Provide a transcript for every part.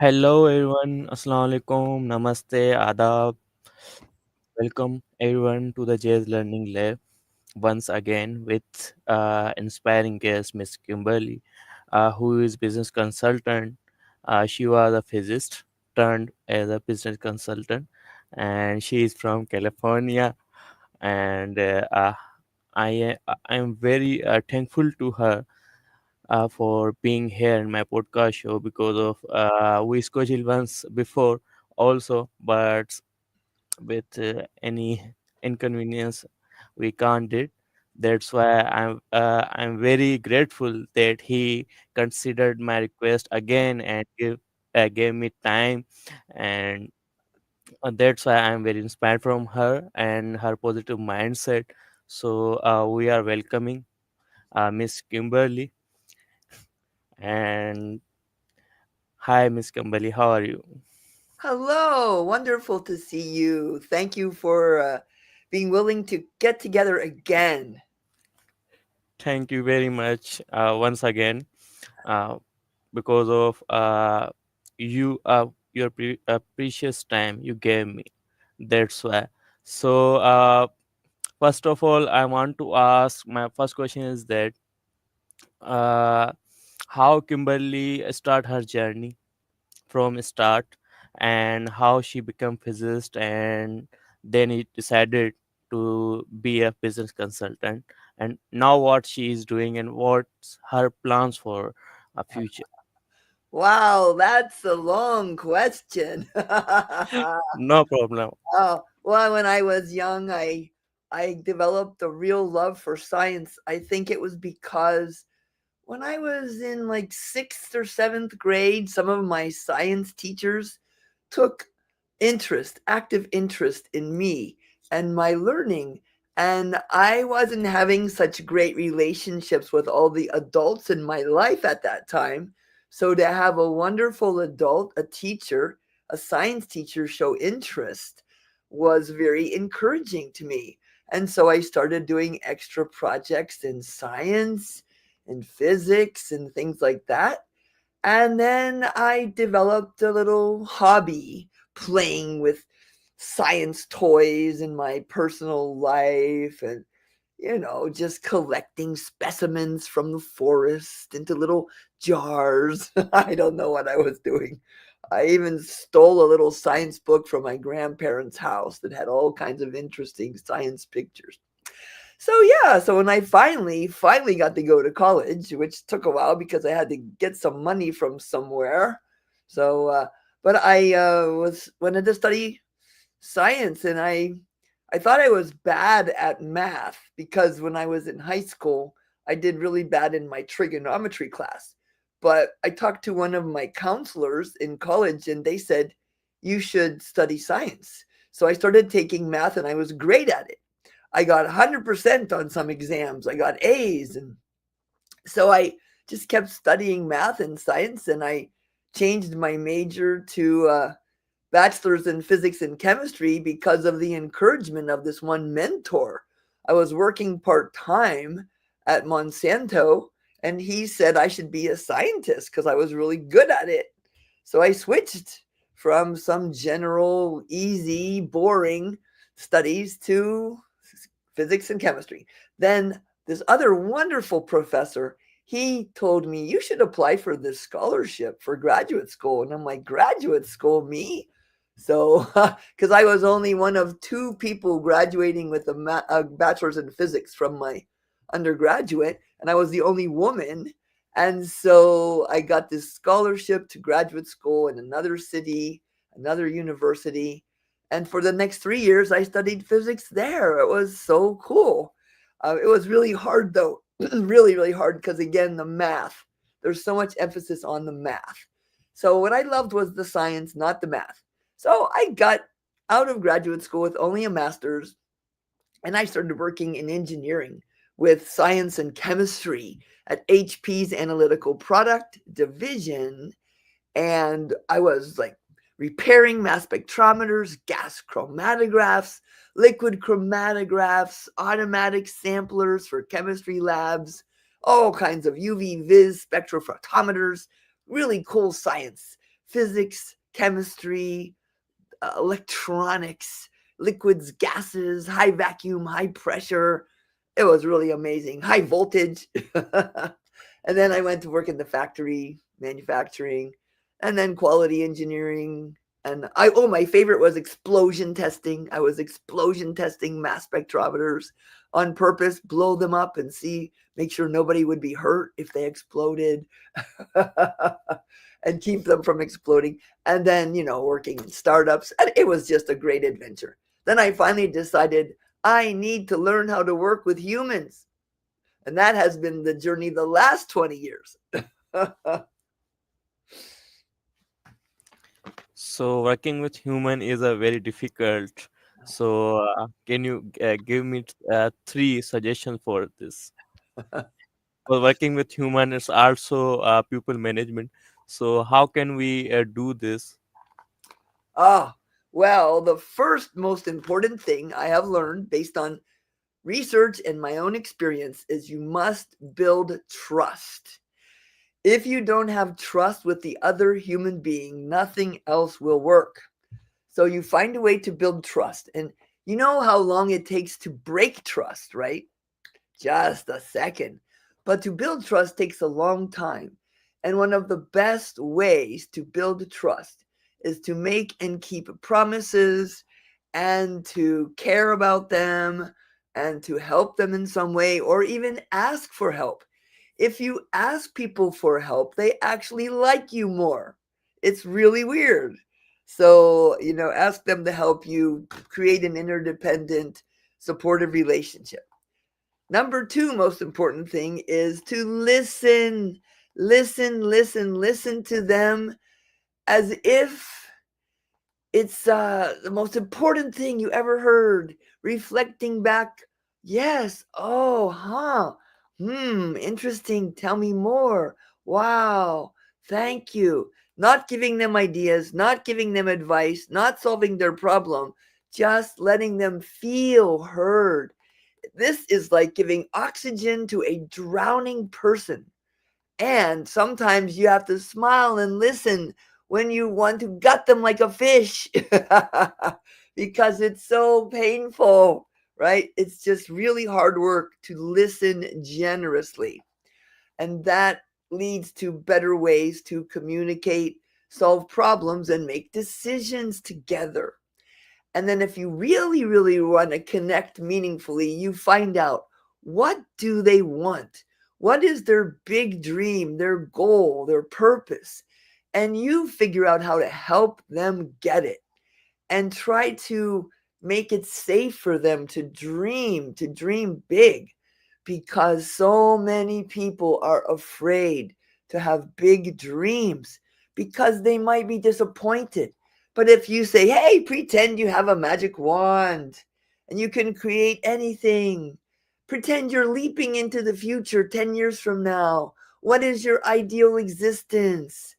Hello everyone, Assalamu alaikum, Namaste, Adab. Welcome everyone to the Jazz Learning Lab once again with inspiring guest Miss Kimberly, who is business consultant. She was a physicist turned as a business consultant, and she is from California. And I am very thankful to her for being here in my podcast show because of we scheduled once before also, but with any inconvenience we can't did. That's why I'm very grateful that he considered my request again and gave me time, and that's why I'm very inspired from her and her positive mindset. So we are welcoming Miss Kimberly. And hi, Miss Kimberly, how are you? Hello, wonderful to see you. Thank you for being willing to get together again. Thank you very much once again uh, because of your precious time you gave me. That's why. So first of all, I want to ask. My first question is that uh, how Kimberly start her journey from start, and how she became physicist, and then he decided to be a business consultant, and now what she is doing and what's her plans for a future. Wow, that's a long question. No problem. Oh, well, when I was young, I developed a real love for science. I think it was because when I was in like 6th or 7th grade, some of my science teachers took active interest in me and my learning. And I wasn't having such great relationships with all the adults in my life at that time. So to have a wonderful adult, a teacher, a science teacher show interest was very encouraging to me. And so I started doing extra projects in science and physics and things like that. And then I developed a little hobby playing with science toys in my personal life and just collecting specimens from the forest into little jars. I don't know what I was doing. I even stole a little science book from my grandparents' house that had all kinds of interesting science pictures. So yeah, so when I finally got to go to college, which took a while because I had to get some money from somewhere. So but I was wanted to study science, and I thought I was bad at math because when I was in high school, I did really bad in my trigonometry class. But I talked to one of my counselors in college, and they said you should study science. So I started taking math, and I was great at it. I got 100% on some exams. I got A's. And so I just kept studying math and science, and I changed my major to bachelor's in physics and chemistry because of the encouragement of this one mentor. I was working part time at Monsanto, and he said I should be a scientist because I was really good at it. So I switched from some general, easy, boring studies to physics and chemistry. Then this other wonderful professor, he told me, you should apply for this scholarship for graduate school. And I'm like, graduate school, me? So, because I was only one of two people graduating with a bachelor's in physics from my undergraduate, and I was the only woman. And so I got this scholarship to graduate school in another city, another university. And for the next 3 years, I studied physics there. It was so cool. It was really hard, though, really, really hard because, again, the math. There's so much emphasis on the math. So, what I loved was the science, not the math. So, I got out of graduate school with only a master's, and I started working in engineering with science and chemistry at HP's analytical product division. And I was like repairing mass spectrometers, gas chromatographs, liquid chromatographs, automatic samplers for chemistry labs, all kinds of UV vis spectrophotometers, really cool science. physics, chemistry, electronics, liquids, gases, high vacuum, high pressure. It was really amazing. High voltage. And then I went to work in the factory, manufacturing, and then quality engineering. And my favorite was explosion testing. I was explosion testing mass spectrometers on purpose, blow them up and see, make sure nobody would be hurt if they exploded. And keep them from exploding. And then, working in startups. And it was just a great adventure. Then I finally decided I need to learn how to work with humans. And that has been the journey the last 20 years. So working with human is a very difficult. So can you give me three suggestions for this? For working with human is also people management. So how can we do this? Ah, well, the first most important thing I have learned based on research and my own experience is you must build trust. If you don't have trust with the other human being, nothing else will work. So you find a way to build trust. And you know how long it takes to break trust, right? Just a second. But to build trust takes a long time. And one of the best ways to build trust is to make and keep promises and to care about them and to help them in some way or even ask for help. If you ask people for help, they actually like you more. It's really weird. So, ask them to help you create an interdependent, supportive relationship. Number two, most important thing is to listen. Listen, listen, listen to them as if it's the most important thing you ever heard. Reflecting back, yes, oh, huh, interesting. Tell me more. Wow, thank you. Not giving them ideas, not giving them advice, not solving their problem, just letting them feel heard. This is like giving oxygen to a drowning person. And sometimes you have to smile and listen when you want to gut them like a fish because it's so painful, right? It's just really hard work to listen generously. And that leads to better ways to communicate, solve problems, and make decisions together. And then if you really, really want to connect meaningfully, you find out what do they want? What is their big dream, their goal, their purpose? And you figure out how to help them get it and try to make it safe for them to dream big, because so many people are afraid to have big dreams because they might be disappointed. But if you say, hey, pretend you have a magic wand and you can create anything, pretend you're leaping into the future 10 years from now. What is your ideal existence?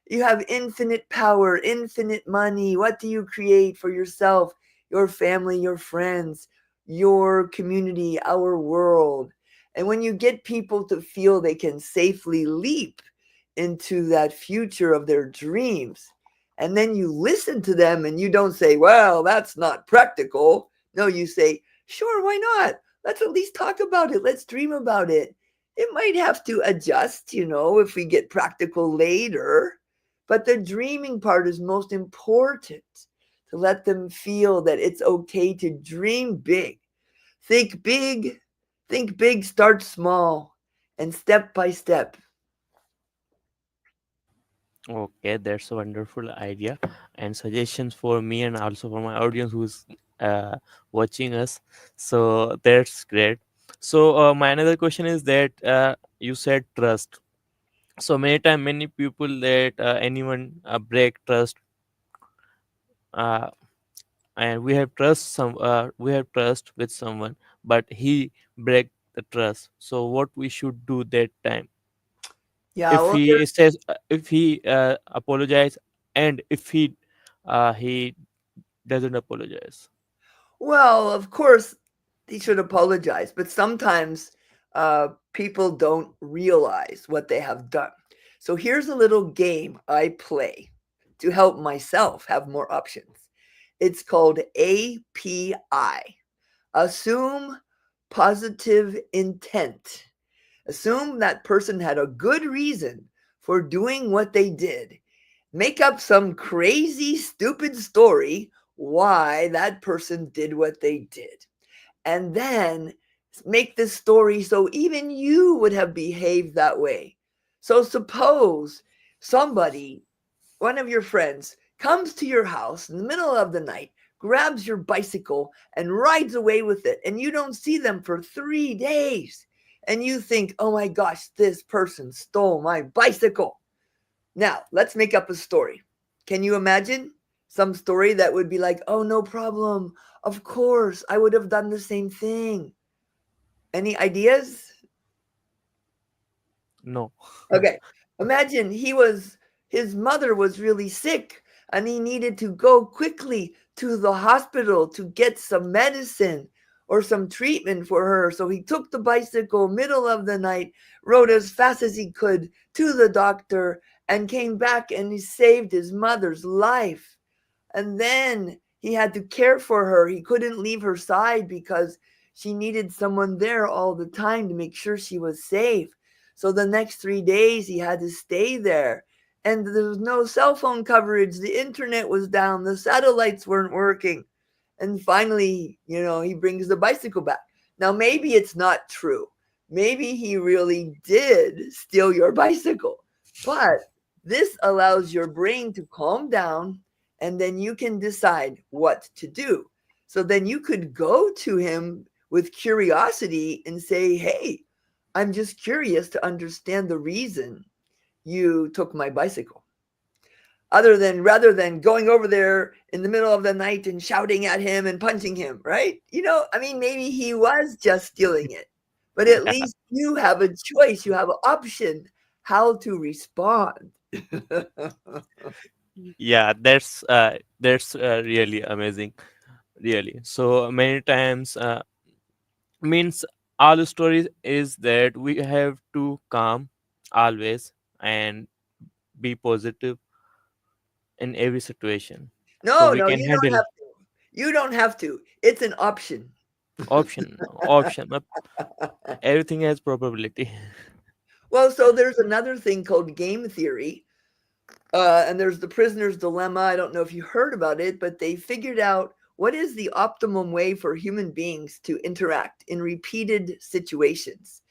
You have infinite power, infinite money. What do you create for yourself, your family, your friends, your community, our world? And when you get people to feel they can safely leap into that future of their dreams, and then you listen to them and you don't say, well, that's not practical. No, you say, sure, why not? Let's at least talk about it. Let's dream about it. It might have to adjust, if we get practical later, but the dreaming part is most important, to let them feel that it's okay to dream big. Think big, think big, start small, and step by step. Okay, that's a wonderful idea and suggestions for me and also for my audience who's uh, watching us. So that's great. So my another question is that you said trust. So many time, many people that anyone break trust, uh, and we have trust with someone, but he break the trust. So what we should do that time? Yeah, If well, he says, if he apologize, and if he doesn't apologize. of course, he should apologize, but sometimes people don't realize what they have done. So here's a little game I play. to help myself have more options. It's called API. Assume positive intent. Assume that person had a good reason for doing what they did. Make up some crazy, stupid story why that person did what they did. And then make this story so even you would have behaved that way. So suppose somebody, one of your friends, comes to your house in the middle of the night, grabs your bicycle, and rides away with it, and you don't see them for 3 days. And you think, oh my gosh, this person stole my bicycle. Now, let's make up a story. Can you imagine some story that would be like, oh, no problem. Of course, I would have done the same thing. Any ideas? No. Okay. Imagine his mother was really sick and he needed to go quickly to the hospital to get some medicine or some treatment for her. So he took the bicycle middle of the night, rode as fast as he could to the doctor and came back and he saved his mother's life. And then he had to care for her. He couldn't leave her side because she needed someone there all the time to make sure she was safe. So the next 3 days, he had to stay there. And there was no cell phone coverage. The internet was down. The satellites weren't working. And finally, he brings the bicycle back. Now, maybe it's not true. Maybe he really did steal your bicycle. But this allows your brain to calm down and then you can decide what to do. So then you could go to him with curiosity and say, hey, I'm just curious to understand the reason you took my bicycle. Rather than going over there in the middle of the night and shouting at him and punching him, right? Maybe he was just stealing it, but at least you have a choice, you have an option how to respond. Yeah, that's really amazing. Really. So many times means all the stories is that we have to calm always and be positive in every situation, so No, we no, can you don't handle have to. You don't have to. It's an option. option. Everything has probability. Well, so there's another thing called game theory, and there's the prisoner's dilemma. I don't know if you heard about it, but they figured out what is the optimum way for human beings to interact in repeated situations.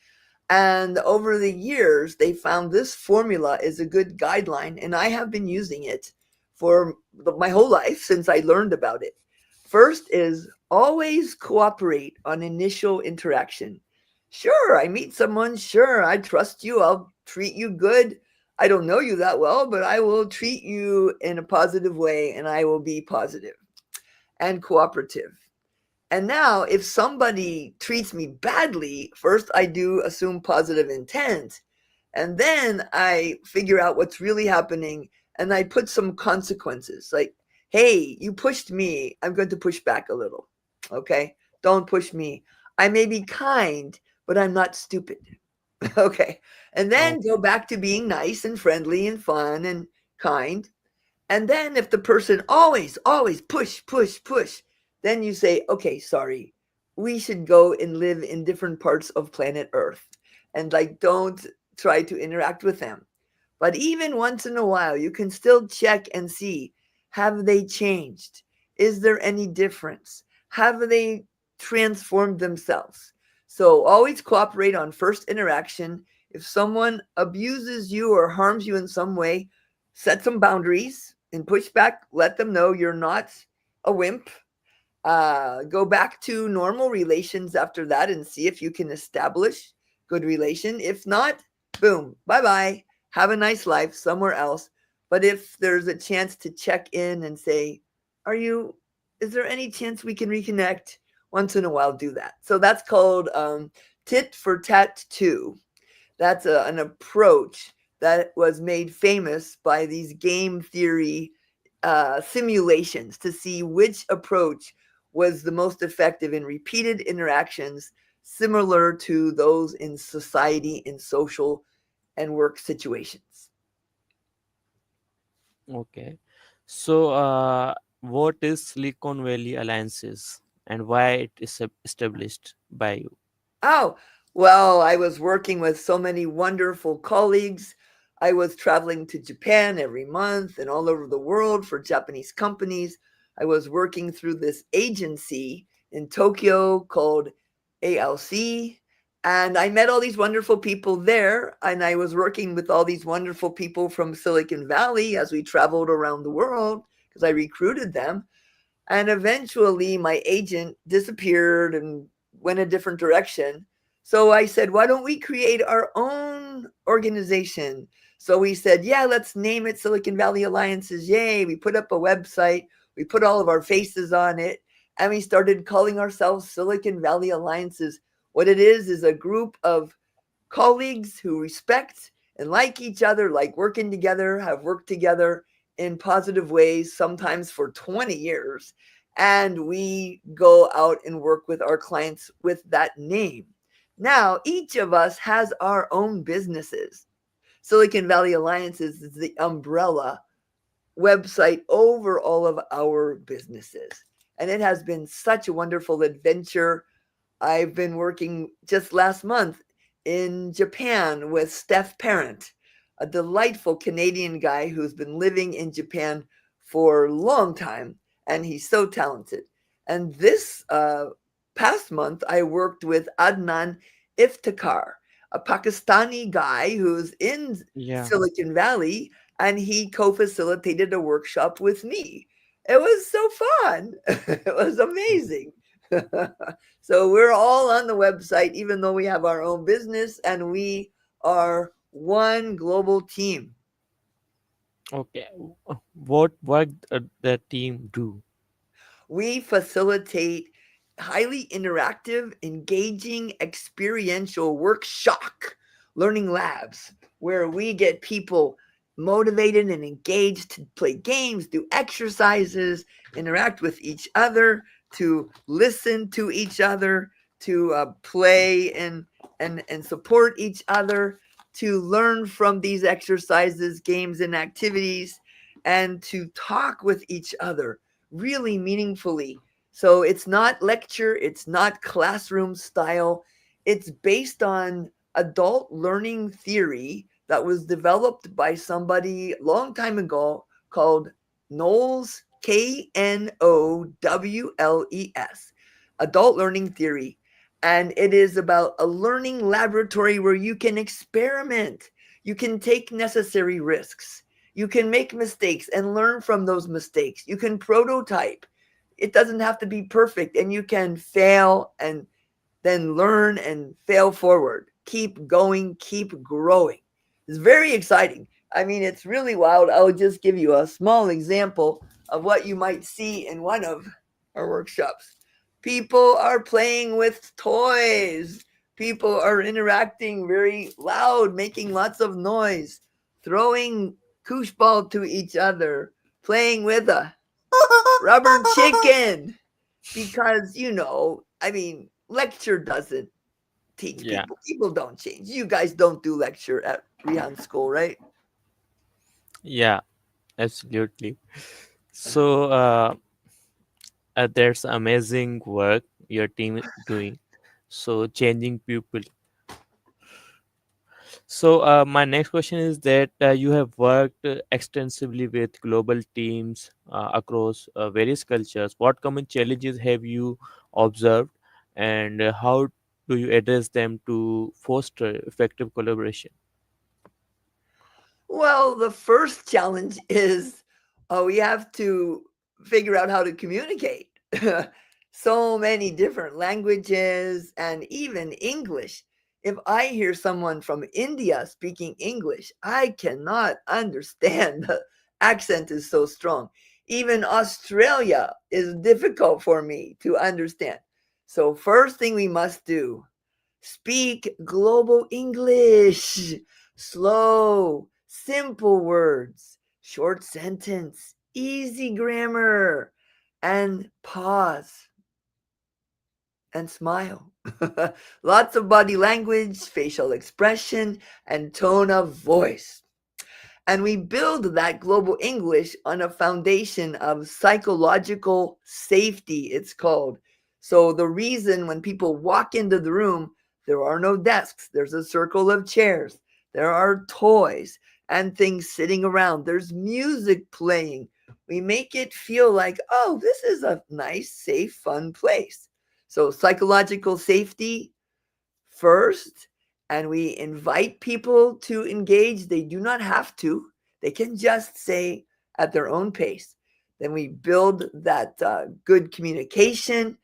And over the years, they found this formula is a good guideline, and I have been using it for my whole life since I learned about it. First is always cooperate on initial interaction. Sure, I meet someone, sure, I trust you, I'll treat you good. I don't know you that well, but I will treat you in a positive way and I will be positive and cooperative. And now, if somebody treats me badly, first I do assume positive intent, and then I figure out what's really happening and I put some consequences like, hey, you pushed me. I'm going to push back a little. Okay. Don't push me. I may be kind, but I'm not stupid. Okay. And Oh, then go back to being nice and friendly and fun and kind. And then if the person always push, then you say, okay, sorry, we should go and live in different parts of planet Earth. And like, don't try to interact with them. But even once in a while, you can still check and see, have they changed? Is there any difference? Have they transformed themselves? So always cooperate on first interaction. If someone abuses you or harms you in some way, set some boundaries and push back. Let them know you're not a wimp. Go back to normal relations after that and see if you can establish good relation. If not, boom, bye bye. Have a nice life somewhere else. But if there's a chance to check in and say, are you, is there any chance we can reconnect? Once in a while, do that. So that's called tit for tat 2. That's an approach that was made famous by these game theory simulations to see which approach was the most effective in repeated interactions similar to those in society in social and work situations. Okay. So, what is Silicon Valley Alliances and why it is established by you? Oh, well, I was working with so many wonderful colleagues. I was traveling to Japan every month and all over the world for Japanese companies. I was working through this agency in Tokyo called ALC. And I met all these wonderful people there. And I was working with all these wonderful people from Silicon Valley as we traveled around the world because I recruited them. And eventually my agent disappeared and went a different direction. So I said, why don't we create our own organization? So we said, yeah, let's name it Silicon Valley Alliances. Yay. We put up a website, we put all of our faces on it, and we started calling ourselves Silicon Valley Alliances. What it is a group of colleagues who respect and like each other, like working together, have worked together in positive ways, sometimes for 20 years. And we go out and work with our clients with that name. Now, each of us has our own businesses. Silicon Valley Alliances is the umbrella website over all of our businesses. And it has been such a wonderful adventure. I've been working just last month in Japan with Steph Parent, a delightful Canadian guy who's been living in Japan for a long time, and he's so talented. And this past month, I worked with Adnan Iftikhar, a Pakistani guy who's in Yeah. Silicon Valley, and he co facilitated a workshop with me. It was so fun. It was amazing. So we're all on the website, even though we have our own business, and we are one global team. Okay. What work the team do? We facilitate highly interactive, engaging, experiential workshop learning labs where we get people motivated and engaged to play games, do exercises, interact with each other, to listen to each other, to play and support each other, to learn from these exercises, games, and activities, and to talk with each other really meaningfully. So it's not lecture, it's not classroom style. It's based on adult learning theory that was developed by somebody a long time ago called Knowles, Knowles, adult learning theory. And it is about a learning laboratory where you can experiment, you can take necessary risks, you can make mistakes and learn from those mistakes. You can prototype. It doesn't have to be perfect, and you can fail and then learn and fail forward. Keep going, keep growing. It's very exciting. I mean, it's really wild. I'll just give you a small example of what you might see in one of our workshops. People are playing with toys. People are interacting very loud, making lots of noise, throwing koosh ball to each other, playing with a rubber chicken. Because, I mean, lecture doesn't teach Yeah. people. People don't change. You guys don't do lecture at Rihan School, right? Yeah. Absolutely. So, that's amazing work your team is doing. So, changing people. So, my next question is that you have worked extensively with global teams across various cultures. What common challenges have you observed, and how do you address them to foster effective collaboration? Well, the first challenge is we have to figure out how to communicate. So many different languages and even English. If I hear someone from India speaking English, I cannot understand. The accent is so strong. Even Australia is difficult for me to understand. So, first thing we must do, speak global English. Slow, simple words, short sentence, easy grammar, and pause and smile. Lots of body language, facial expression, and tone of voice. And we build that global English on a foundation of psychological safety, it's called. So the reason when people walk into the room, there are no desks, there's a circle of chairs, there are toys and things sitting around, there's music playing. We make it feel like, oh, this is a nice, safe, fun place. So psychological safety first, and we invite people to engage. They do not have to, they can just say at their own pace. Then we build that good communication,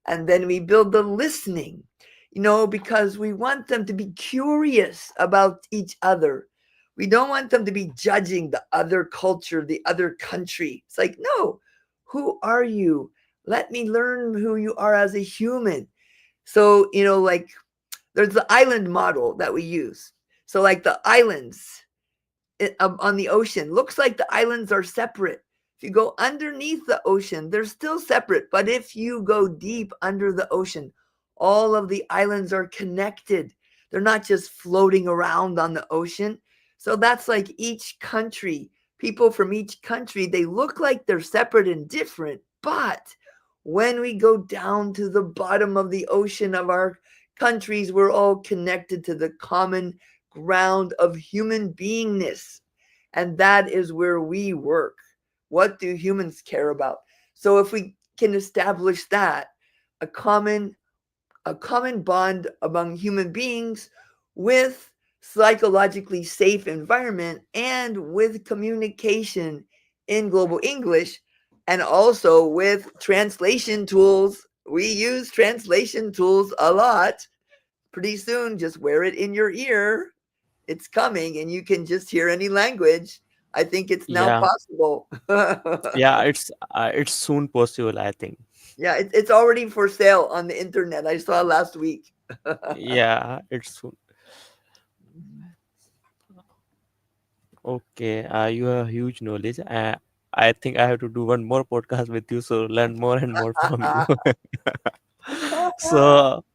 and then we build the listening, because we want them to be curious about each other. We don't want them to be judging the other culture, the other country. It's like, no, who are you? Let me learn who you are as a human. So, like there's the island model that we use. So, like the islands on the ocean, looks like the islands are separate. If you go underneath the ocean, they're still separate. But if you go deep under the ocean, all of the islands are connected. They're not just floating around on the ocean. So that's like each country, people from each country, they look like they're separate and different. But when we go down to the bottom of the ocean of our countries, we're all connected to the common ground of human beingness. And that is where we work. What do humans care about? So if we can establish that, a common a common bond among human beings with psychologically safe environment and with communication in global English, and also with translation tools. We use translation tools a lot. Pretty soon, just wear it in your ear. It's coming and you can just hear any language. I think it's now Yeah, possible. yeah, it's soon possible, I think. Yeah, it's already for sale on the internet. I saw last week. Yeah, it's soon. Okay, you have huge knowledge. I think I have to do one more podcast with you, so learn more and more from you. So,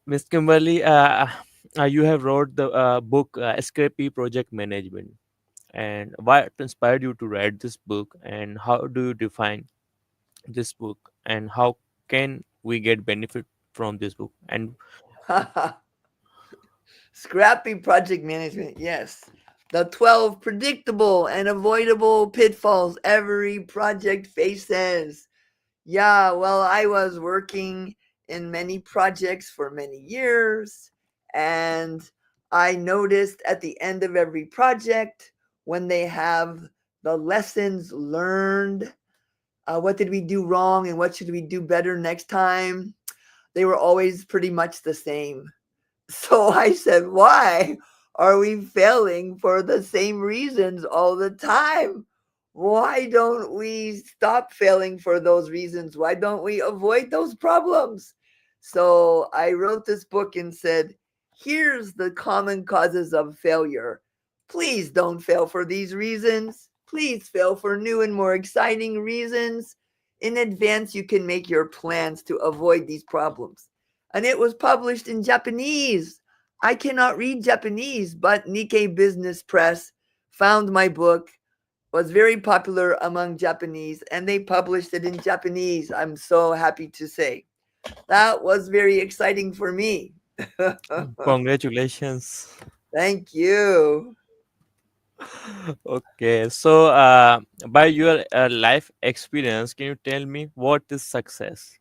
Miss Kimberly, you have wrote the book Escapee Project Management, and what inspired you to write this book, and how do you define this book, and how can we get benefit from this book? And Scrappy project management, yes. The 12 predictable and avoidable pitfalls every project faces. Yeah, well, I was working in many projects for many years, and I noticed at the end of every project when they have the lessons learned, what did we do wrong and what should we do better next time, they were always pretty much the same. So I said, why are we failing for the same reasons all the time? Why don't we stop failing for those reasons? Why don't we avoid those problems? So I wrote this book and said, here's the common causes of failure. Please don't fail for these reasons. Please fail for new and more exciting reasons. In advance, you can make your plans to avoid these problems. And it was published in Japanese. I cannot read Japanese, but Nikkei Business Press found my book, was very popular among Japanese, and they published it in Japanese. I'm so happy to say. That was very exciting for me. congratulations. Thank you. Okay, so by your life experience, can you tell me what is success?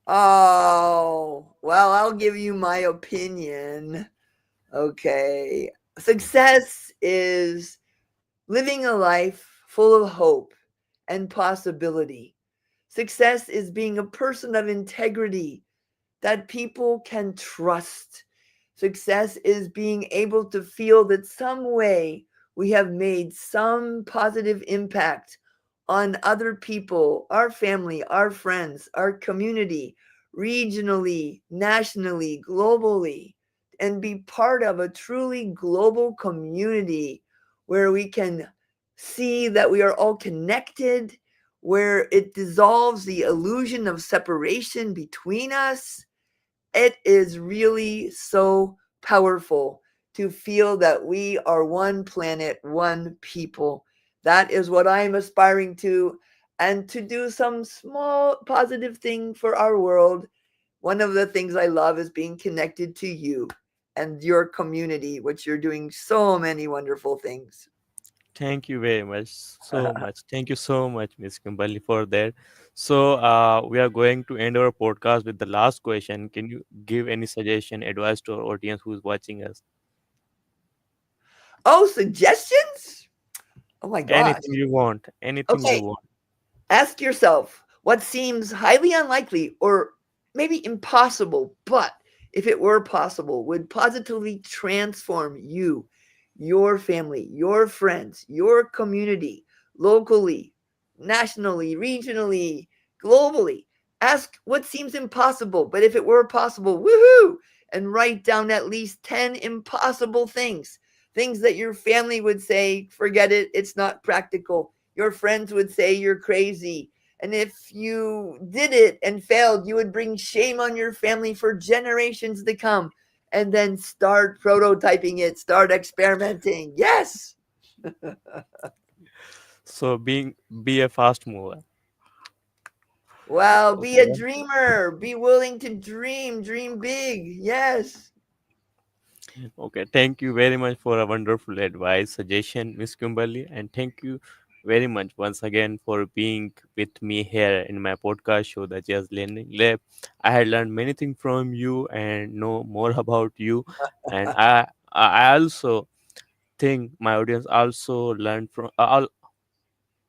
Oh, well, I'll give you my opinion. Okay. Success is living a life full of hope and possibility. Success is being a person of integrity that people can trust. Success is being able to feel that some way we have made some positive impact on other people, our family, our friends, our community, regionally, nationally, globally, and be part of a truly global community where we can see that we are all connected, where it dissolves the illusion of separation between us. It is really so powerful to feel that we are one planet, one people. That is what I'm aspiring to, and to do some small positive thing for our world. One of the things I love is being connected to you and your community, which you're doing so many wonderful things. Thank you very much, so much. Thank you so much, Miss Kimberly, for that. So, we are going to end our podcast with the last question. Can you give any suggestion, advice to our audience who's watching us? Oh, suggestions? Oh my gosh. Anything you want, anything you Okay, want. ask yourself what seems highly unlikely or maybe impossible, but if it were possible, would positively transform you, your family, your friends, your community, locally, nationally, regionally, globally. Ask what seems impossible, but if it were possible, woohoo! And write down at least 10 impossible things. Things that your family would say, forget it, it's not practical. Your friends would say you're crazy. And if you did it and failed, you would bring shame on your family for generations to come. And then start prototyping it, start experimenting. Yes. So, be a fast mover. Wow. Be a Okay. dreamer. Be willing to dream. Dream big. Yes. Okay, thank you very much for a wonderful advice, suggestion, Miss Kimberly, and thank you very much once again for being with me here in my podcast show, The Jazz Learning Lab. I had learned many things from you and know more about you, and I also think my audience also learned from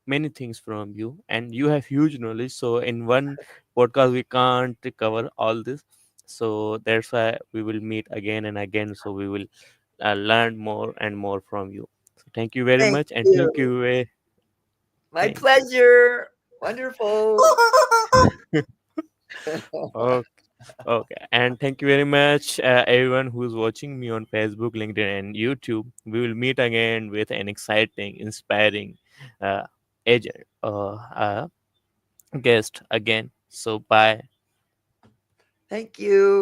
many things from you, and you have huge knowledge. So in one podcast we can't cover all this. So that's why we will meet again and again. So we will learn more and more from you. So thank you very Thank much, and thank you. you. My Thank you. pleasure. Wonderful. Okay, okay, and thank you very much, everyone who's watching me on Facebook, LinkedIn, and YouTube. We will meet again with an exciting, inspiring uh, agent, guest again. So bye. Thank you.